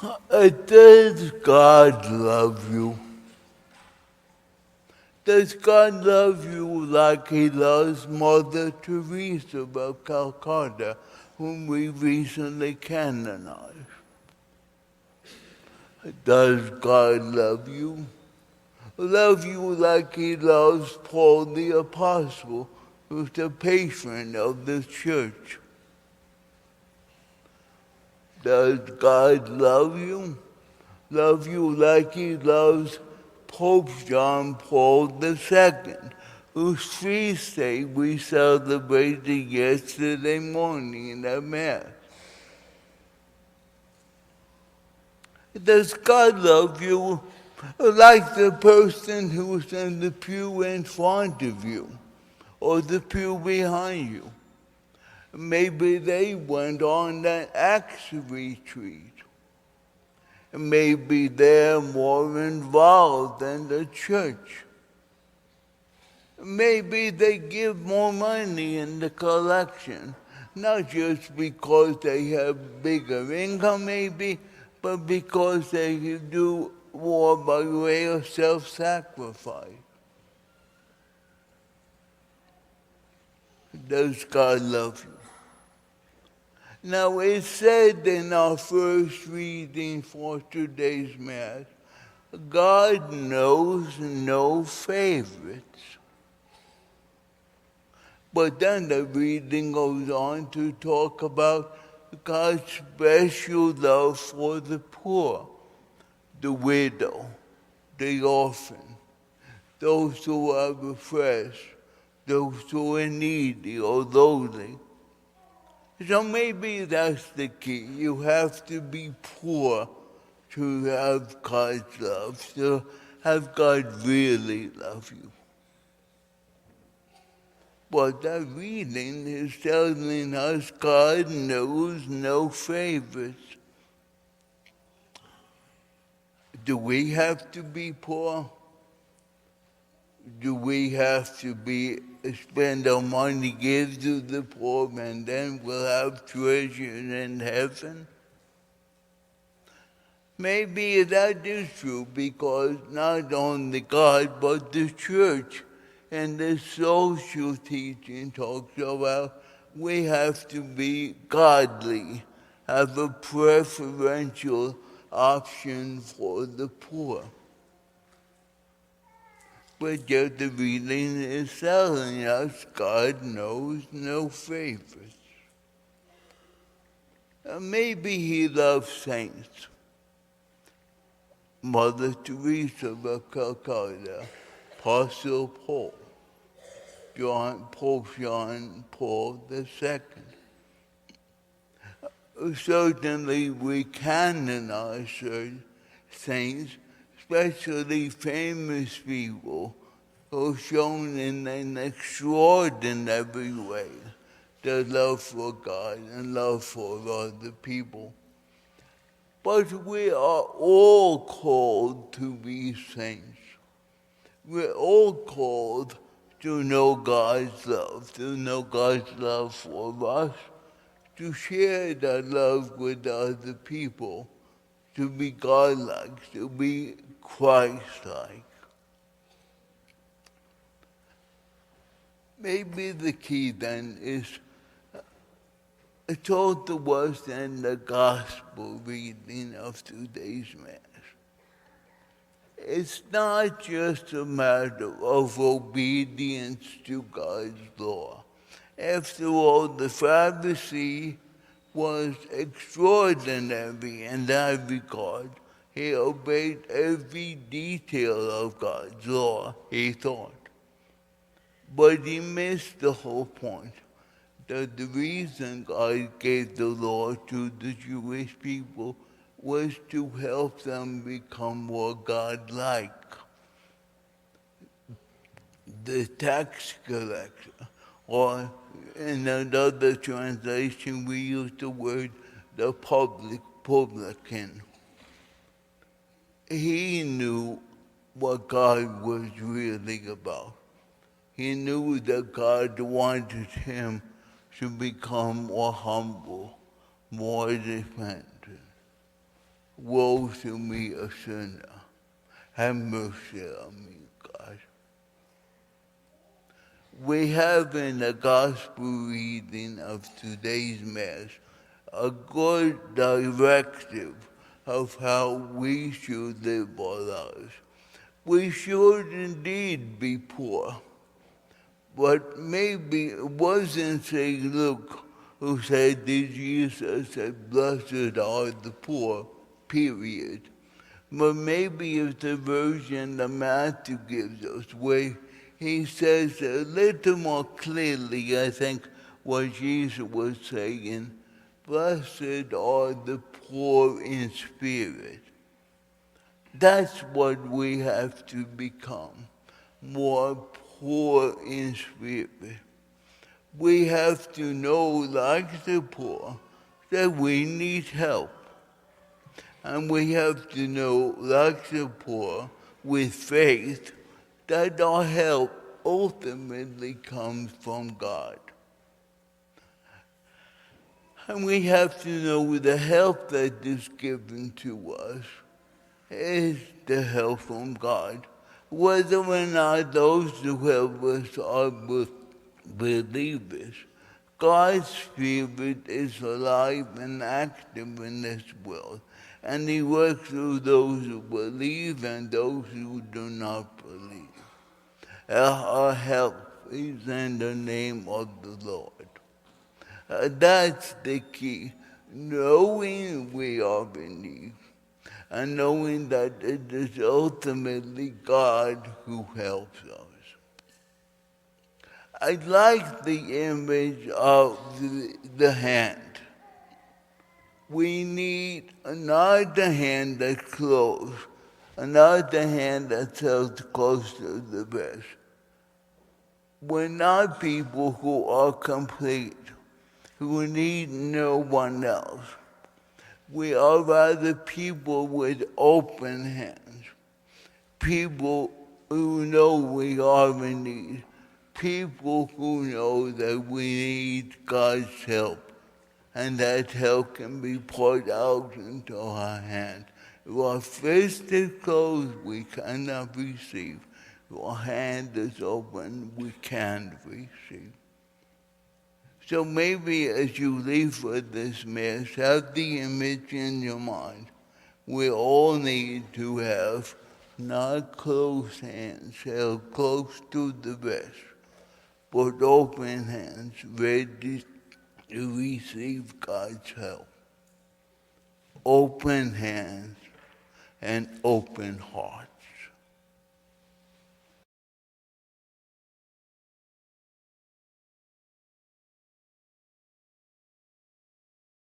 Does God love you? Does God love you like He loves Mother Teresa of Calcutta, whom we recently canonized? Does God love you? Love you like He loves Paul the Apostle, who's the patron of the church? Does God love you? Love you like He loves Pope John Paul II, whose feast day we celebrated yesterday morning at Mass? Does God love you like the person who's in the pew in front of you or the pew behind you? Maybe they went on an Acts retreat. Maybe they're more involved in the church. Maybe they give more money in the collection, not just because they have bigger income maybe, but because they do more by way of self-sacrifice. Does God love you? Now, it said in our first reading for today's Mass, God knows no favorites. But then the reading goes on to talk about God's special love for the poor, the widow, the orphan, those who are oppressed, those who are needy or lowly. So maybe that's the key. You have to be poor to have God's love, to have God really love you. But that reading is telling us God knows no favorites. Do we have to be poor? Do we have to spend our money, give to the poor, and then we'll have treasure in heaven? Maybe that is true because not only God, but the church and the social teaching talks about we have to be godly, have a preferential option for the poor. But yet the reading is telling us God knows no favorites. Maybe He loves saints. Mother Teresa of Calcutta, Apostle Paul, Pope John Paul II. Certainly we canonize certain saints, especially famous people who have shown in an extraordinary way their love for God and love for other people. But we are all called to be saints. We're all called to know God's love, to know God's love for us, to share that love with other people, to be God-like, to be Christ-like. Maybe the key then is told to us in the gospel reading of today's Mass. It's not just a matter of obedience to God's law. After all, the Pharisee was extraordinary in that regard. He obeyed every detail of God's law, he thought. But he missed the whole point, that the reason God gave the law to the Jewish people was to help them become more God-like. The tax collector, or in another translation we use the word the publican. He knew what God was really about. He knew that God wanted him to become more humble, more dependent. woe to me, a sinner. Have mercy on me, God. We have in the gospel reading of today's Mass a good directive of how we should live our lives. We should indeed be poor, but maybe it wasn't St. Luke who said that Jesus said, "Blessed are the poor," period. But maybe it's the version that Matthew gives us, where he says a little more clearly, I think, what Jesus was saying. Blessed are the poor in spirit. That's what we have to become, more poor in spirit. We have to know, like the poor, that we need help. And we have to know, like the poor, with faith, that our help ultimately comes from God. And we have to know the help that is given to us is the help from God. Whether or not those who help us are believers, God's Spirit is alive and active in this world. And He works through those who believe and those who do not believe. Our help is in the name of the Lord. That's the key. Knowing we are in need and knowing that it is ultimately God who helps us. I like the image of the hand. We need not the hand that's closed, not the hand that's held close to the breast. We're not people who are complete, who need no one else. We are rather people with open hands, people who know we are in need, people who know that we need God's help, and that help can be poured out into our hands. If our fist is closed, we cannot receive. If our hand is open, we can receive. So maybe as you leave for this Mass, have the image in your mind. We all need to have not closed hands held close to the breast, but open hands ready to receive God's help. Open hands and open hearts.